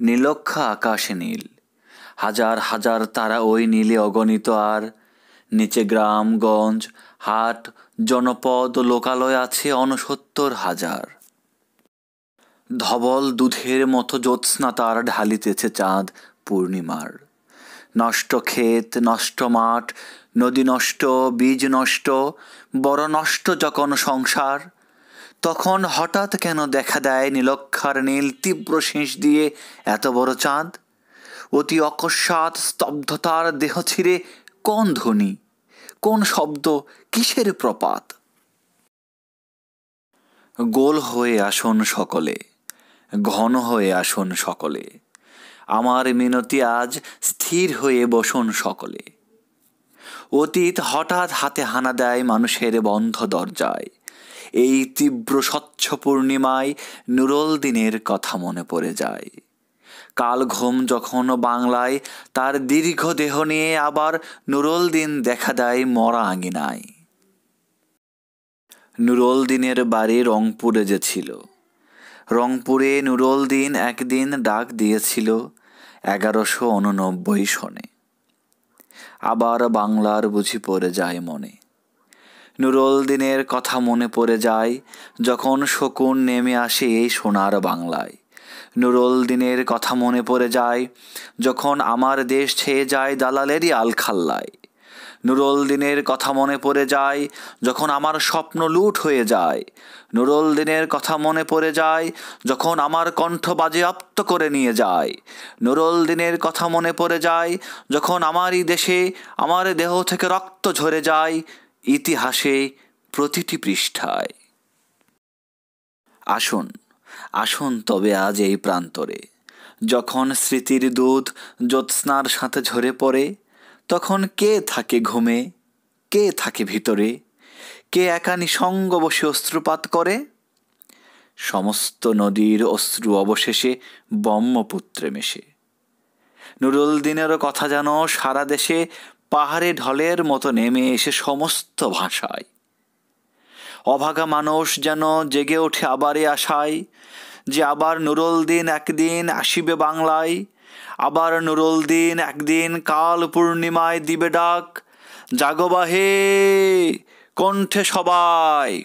নীলক্ষা আকাশে নীল, হাজার হাজার তারা ওই নীলে অগণিত। আর নিচে গ্রামগঞ্জ হাট জনপদ লোকালয় আছে ৬৯,০০০। ধবল দুধের মতো জ্যোৎস্না তার ঢালিতেছে চাঁদ পূর্ণিমার। নষ্ট ক্ষেত, নষ্ট মাঠ, নদী নষ্ট, বীজ নষ্ট, বড় নষ্ট যখন সংসার, তখন হঠাৎ কেন দেখা দেয় নীলক্ষার নীল তীব্র শিঁশ দিয়ে এত বড় চাঁদ? অতি অকস্মাৎ স্তব্ধতার দেহ ছিঁড়ে কোন ধ্বনি, কোন শব্দ, কিসের প্রপাত? গোল হয়ে আসুন সকলে, ঘন হয়ে আসুন সকলে, আমার মিনতি আজ স্থির হয়ে বসুন সকলে। অতীত হঠাৎ হাতে হানা দেয় মানুষের বন্ধ দরজায়। এই তীব্র স্বচ্ছ পূর্ণিমায় নুরুল দিনের কথা মনে পড়ে যায়। কাল ঘুম যখন বাংলায় তার দীর্ঘ দেহ নিয়ে আবার নুরুল দিন দেখা দেয় মরা আঙিনায়। নুরুল দিনের বাড়ি রংপুরে যে ছিল, রংপুরে নুরুল দিন একদিন ডাক দিয়েছিল ১১৮৯ সনে। আবার বাংলার বুঝি পড়ে যায় মনে। নুরুল দিনের কথা মনে পড়ে যায় যখন শকুন নেমে আসে এই সোনার বাংলায়। নুরুল দিনের কথা মনে পড়ে যায় যখন আমার দেশ ছেয়ে যায় দালালেরই আলখাল্লায়। নুরুল দিনের কথা মনে পড়ে যায় যখন আমার স্বপ্ন লুট হয়ে যায়। নুরুল দিনের কথা মনে পড়ে যায় যখন আমার কণ্ঠ বাজেয়াপ্ত করে নিয়ে যায়। নুরুল দিনের কথা মনে পড়ে যায় যখন আমারই দেশে আমার দেহ থেকে রক্ত ঝরে যায় ইতিহাসে প্রতিটি পৃষ্ঠায়। আসুন, আসুন তবে আজ এই প্রান্তরে, যখন স্মৃতির দুধ জ্যোৎস্নার সাথে ঝরে পড়ে, তখন কে থাকে ঘুমে, কে থাকে ভিতরে, কে একা নিঃসঙ্গ বসে অশ্রুপাত করে? সমস্ত নদীর অশ্রু অবশেষে ব্রহ্মপুত্রে মেশে। নুরুল দিনেরও কথা যেন সারা দেশে পাহাড়ে ঢলের মতো নেমে এসে সমস্ত ভাষায়। অভাগা মানুষ যেন জেগে ওঠে আবার এ আশায় যে আবার নুরুল দিন একদিন আসিবে বাংলায়। আবার নুরুল দিন একদিন কাল পূর্ণিমায় দিবে ডাক, জাগো বাহে কণ্ঠে সবাই।